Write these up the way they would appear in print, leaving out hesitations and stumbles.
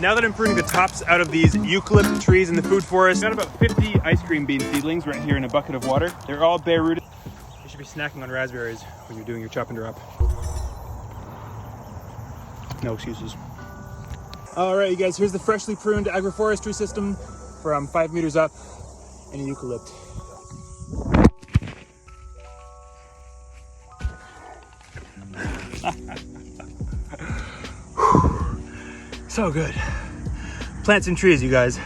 now that I'm pruning the tops out of these eucalypt trees in the food forest, I've got about 50 ice cream bean seedlings right here in a bucket of water. They're all bare rooted. You should be snacking on raspberries when you're doing your chop and drop. No excuses. All right, you guys, here's the freshly pruned agroforestry system from 5 meters up in a eucalypt. So good. Plant some trees, you guys.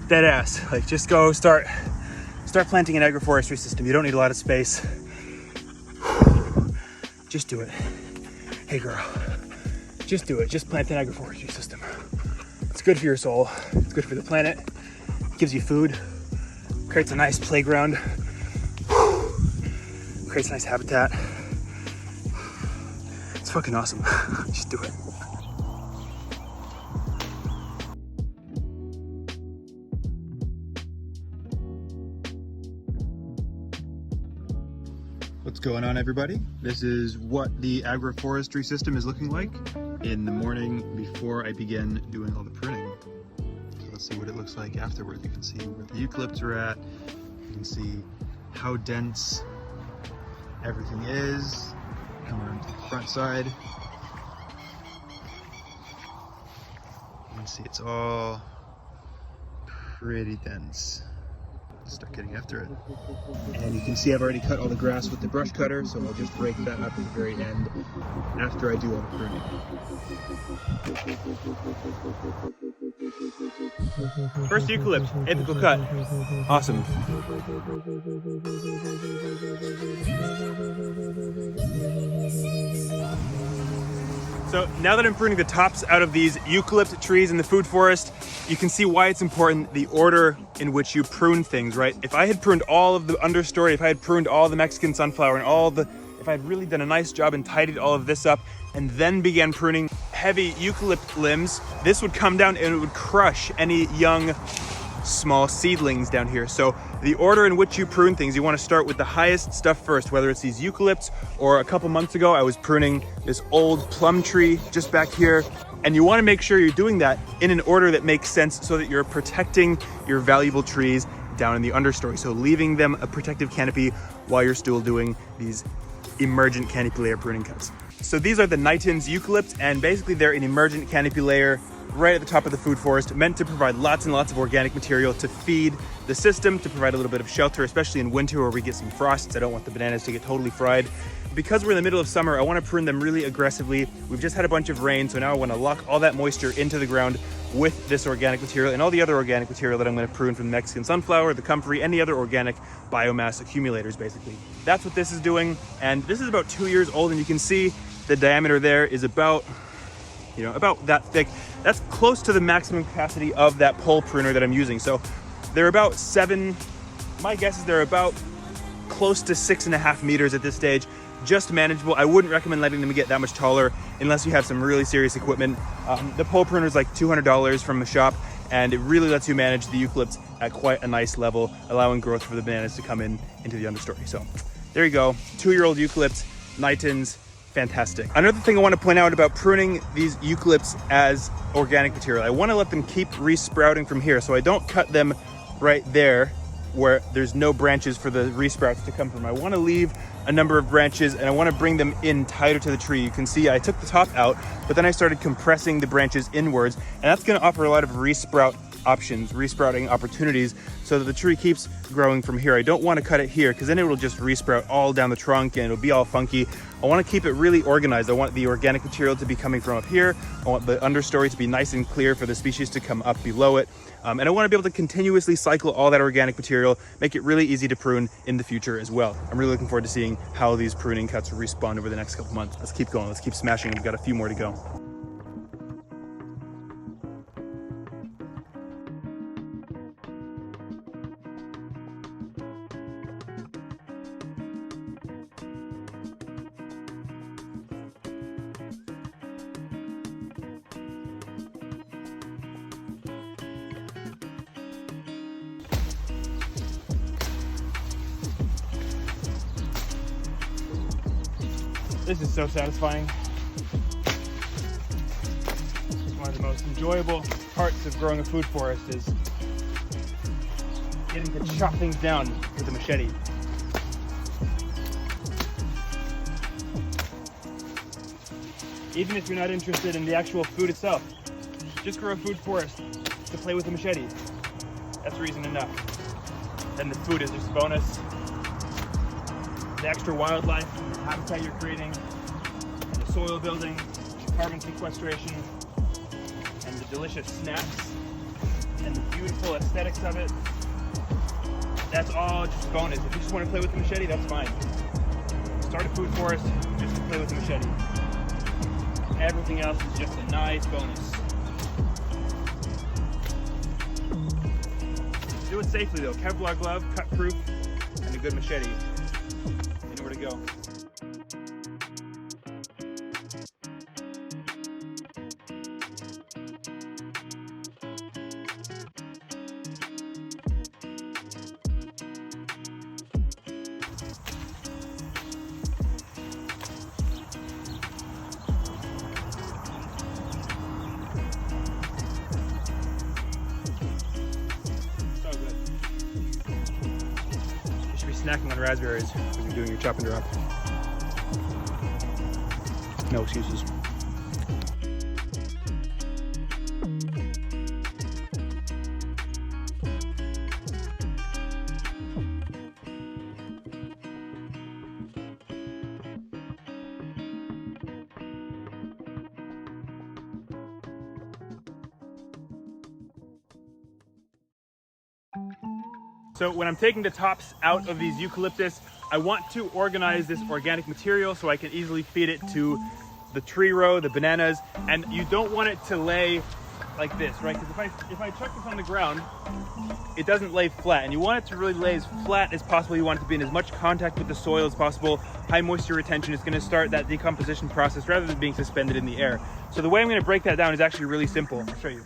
Dead ass. Like, just go start planting an agroforestry system. You don't need a lot of space. Just do it. Hey girl, just do it. Just plant an agroforestry system. It's good for your soul. It's good for the planet. It gives you food. Creates a nice playground. Creates a nice habitat. It's fucking awesome. Just do it. What's going on, everybody? This is what the agroforestry system is looking like in the morning before I begin doing all the pruning. So let's see what it looks like afterward. You can see where the eucalypts are at. You can see how dense everything is. Come around to the front side. You can see it's all pretty dense. Start getting after it. And you can see I've already cut all the grass with the brush cutter, so I'll just rake that up at the very end after I do all the pruning. First eucalypt, apical cut. Awesome. So now that I'm pruning the tops out of these eucalypt trees in the food forest, you can see why it's important, the order in which you prune things, right? If I had pruned all of the understory, if I had pruned all the Mexican sunflower and if I had really done a nice job and tidied all of this up and then began pruning heavy eucalypt limbs, this would come down and it would crush any young small seedlings down here. So the order in which you prune things, you want to start with the highest stuff first, whether it's these eucalypts or a couple months ago I was pruning this old plum tree just back here. And you want to make sure you're doing that in an order that makes sense so that you're protecting your valuable trees down in the understory. So leaving them a protective canopy while you're still doing these emergent canopy layer pruning cuts. So these are the Nitens eucalypts, and basically they're an emergent canopy layer right at the top of the food forest, meant to provide lots and lots of organic material to feed the system, to provide a little bit of shelter, especially in winter where we get some frosts. I don't want the bananas to get totally fried. Because we're in the middle of summer, I want to prune them really aggressively. We've just had a bunch of rain, so now I want to lock all that moisture into the ground with this organic material and all the other organic material that I'm going to prune from the Mexican sunflower, the comfrey, any other organic biomass accumulators, basically. That's what this is doing, and this is about 2 years old, and you can see the diameter there is about that thick. That's close to the maximum capacity of that pole pruner that I'm using. So they're about my guess is they're about close to 6.5 meters at this stage. Just manageable. I wouldn't recommend letting them get that much taller unless you have some really serious equipment. The pole pruner is like $200 from the shop, and it really lets you manage the eucalypts at quite a nice level, allowing growth for the bananas to come into the understory. So there you go, 2-year-old eucalypts, Nitens, fantastic. Another thing I want to point out about pruning these eucalypts as organic material, I want to let them keep resprouting from here, so I don't cut them right there where there's no branches for the resprouts to come from. I want to leave a number of branches and I want to bring them in tighter to the tree. You can see I took the top out, but then I started compressing the branches inwards, and that's going to offer a lot of resprouting opportunities so that the tree keeps growing from here. I don't want to cut it here because then it will just resprout all down the trunk and it'll be all funky. I want to keep it really organized. I want the organic material to be coming from up here. I want the understory to be nice and clear for the species to come up below it. And I want to be able to continuously cycle all that organic material, make it really easy to prune in the future as well. I'm really looking forward to seeing how these pruning cuts respond over the next couple months. Let's keep going. Let's keep smashing. We've got a few more to go. This is so satisfying. It's one of the most enjoyable parts of growing a food forest is getting to chop things down with a machete. Even if you're not interested in the actual food itself, just grow a food forest to play with a machete. That's reason enough. Then the food is just a bonus. The extra wildlife, the habitat you're creating, and the soil building, the carbon sequestration, and the delicious snacks, and the beautiful aesthetics of it. That's all just bonus. If you just want to play with the machete, that's fine. Start a food forest just to play with the machete. Everything else is just a nice bonus. Do it safely though. Kevlar glove, cut proof, and a good machete. You know where to go. Snacking on raspberries as you're doing your chop and drop. No excuses. So when I'm taking the tops out of these eucalyptus, I want to organize this organic material so I can easily feed it to the tree row, the bananas, and you don't want it to lay like this, right? Because if I chuck this on the ground, it doesn't lay flat, and you want it to really lay as flat as possible. You want it to be in as much contact with the soil as possible. High moisture retention is going to start that decomposition process rather than being suspended in the air. So the way I'm going to break that down is actually really simple. I'll show you.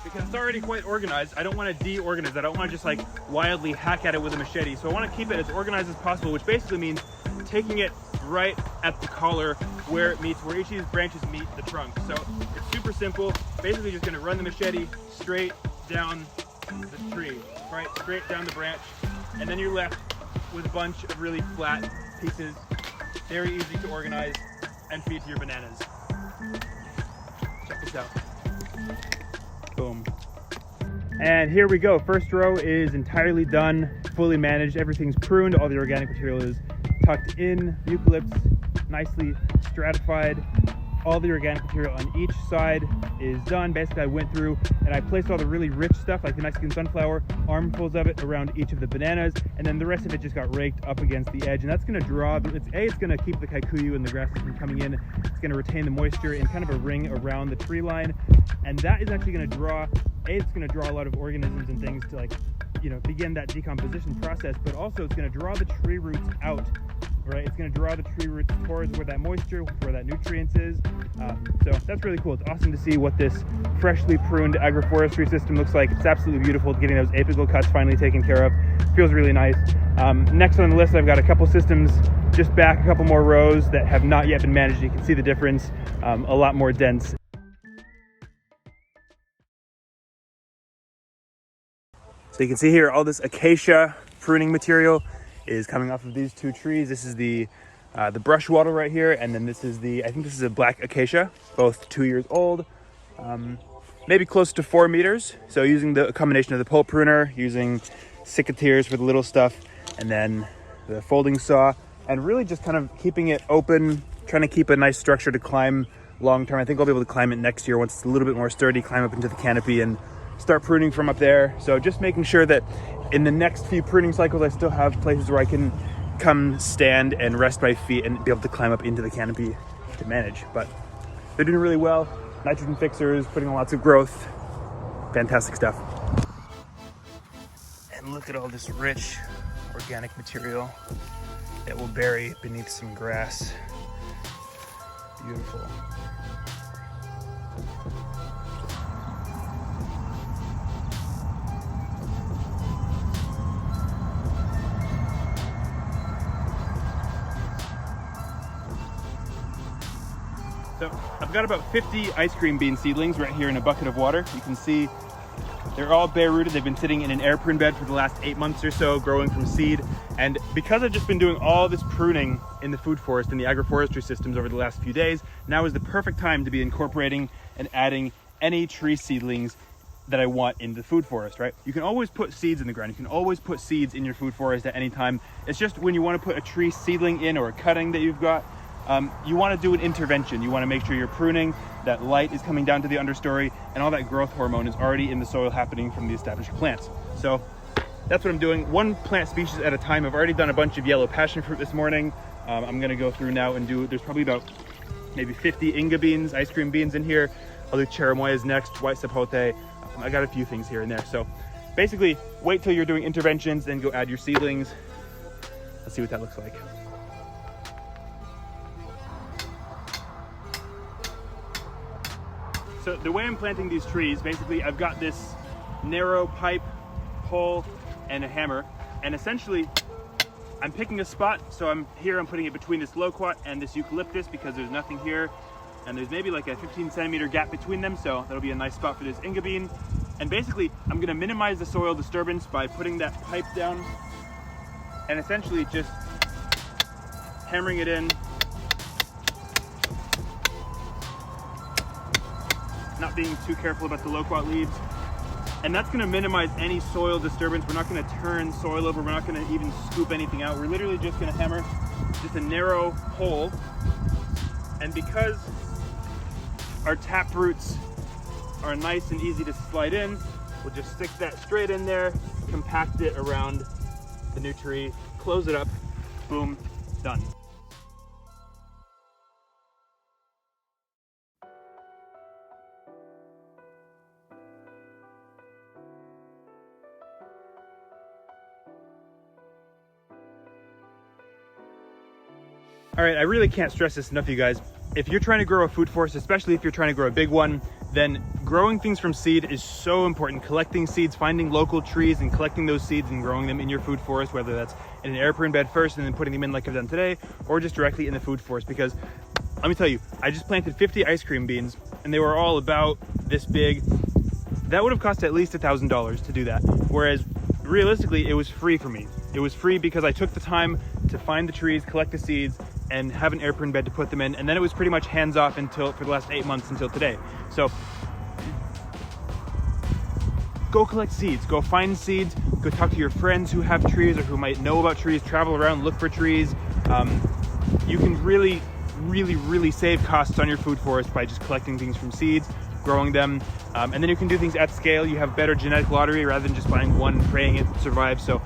Because it's already quite organized, I don't want to de-organize it. I don't want to just like wildly hack at it with a machete. So I want to keep it as organized as possible, which basically means taking it right at the collar where it meets, where each of these branches meet the trunk. So it's super simple. Basically just going to run the machete straight down the tree, right? Straight down the branch. And then you're left with a bunch of really flat pieces. Very easy to organize and feed to your bananas. Check this out. Boom. And here we go. First row is entirely done, fully managed. Everything's pruned. All the organic material is tucked in. Eucalyptus nicely stratified. All the organic material on each side is done. Basically, I went through and I placed all the really rich stuff, like the Mexican sunflower, armfuls of it around each of the bananas, and then the rest of it just got raked up against the edge. And that's going to draw, it's going to keep the kikuyu and the grasses from coming in. It's going to retain the moisture in kind of a ring around the tree line. And that is actually going to draw, it's going to draw a lot of organisms and things to, like, you know, begin that decomposition process, but also it's going to draw the tree roots out, right? It's going to draw the tree roots towards where that moisture, where that nutrients is. So that's really cool. It's awesome to see what this freshly pruned agroforestry system looks like. It's absolutely beautiful. Getting those apical cuts finally taken care of feels really nice. Next on the list, I've got a couple systems just back, a couple more rows that have not yet been managed. You can see the difference, a lot more dense. So you can see here all this acacia pruning material is coming off of these two trees. This is the brush wattle right here, and then this is I think this is a black acacia, both 2 years old, maybe close to 4 meters. So using the combination of the pole pruner, using secateurs for the little stuff, and then the folding saw, and really just kind of keeping it open, trying to keep a nice structure to climb long term. I think I'll be able to climb it next year once it's a little bit more sturdy, climb up into the canopy and start pruning from up there. So just making sure that in the next few pruning cycles, I still have places where I can come stand and rest my feet and be able to climb up into the canopy to manage. But they're doing really well. Nitrogen fixers, putting on lots of growth. Fantastic stuff. And look at all this rich organic material that will bury beneath some grass. Beautiful. So I've got about 50 ice cream bean seedlings right here in a bucket of water. You can see they're all bare rooted. They've been sitting in an air prune bed for the last 8 months or so, growing from seed. And because I've just been doing all this pruning in the food forest and the agroforestry systems over the last few days, now is the perfect time to be incorporating and adding any tree seedlings that I want in the food forest, right? You can always put seeds in the ground. You can always put seeds in your food forest at any time. It's just when you want to put a tree seedling in or a cutting that you've got, you want to do an intervention. You want to make sure you're pruning, that light is coming down to the understory, and all that growth hormone is already in the soil happening from the established plants. So that's what I'm doing, one plant species at a time. I've already done a bunch of yellow passion fruit this morning. I'm going to go through now and there's probably about maybe 50 Inga beans, ice cream beans in here. I'll do Cherimoyas next, white Sapote. I got a few things here and there. So basically, wait till you're doing interventions, then go add your seedlings. Let's see what that looks like. So the way I'm planting these trees, basically I've got this narrow pipe, pole, and a hammer. And essentially, I'm picking a spot. So I'm putting it between this loquat and this eucalyptus because there's nothing here. And there's maybe like a 15 centimeter gap between them. So that'll be a nice spot for this Inga bean. And basically, I'm gonna minimize the soil disturbance by putting that pipe down and essentially just hammering it in. Not being too careful about the loquat leaves. And that's gonna minimize any soil disturbance. We're not gonna turn soil over. We're not gonna even scoop anything out. We're literally just gonna hammer just a narrow hole. And because our tap roots are nice and easy to slide in, we'll just stick that straight in there, compact it around the new tree, close it up, boom, done. All right, I really can't stress this enough, you guys. If you're trying to grow a food forest, especially if you're trying to grow a big one, then growing things from seed is so important. Collecting seeds, finding local trees and collecting those seeds and growing them in your food forest, whether that's in an air prune bed first and then putting them in like I've done today, or just directly in the food forest. Because let me tell you, I just planted 50 ice cream beans and they were all about this big. That would have cost at least $1,000 to do that. Whereas realistically, it was free for me. It was free because I took the time to find the trees, collect the seeds, and have an air prune bed to put them in. And then it was pretty much hands off for the last 8 months until today. So go collect seeds, go find seeds, go talk to your friends who have trees or who might know about trees, travel around, look for trees. You can really, really, really save costs on your food forest by just collecting things from seeds, growing them, and then you can do things at scale. You have better genetic lottery rather than just buying one, praying it survives. So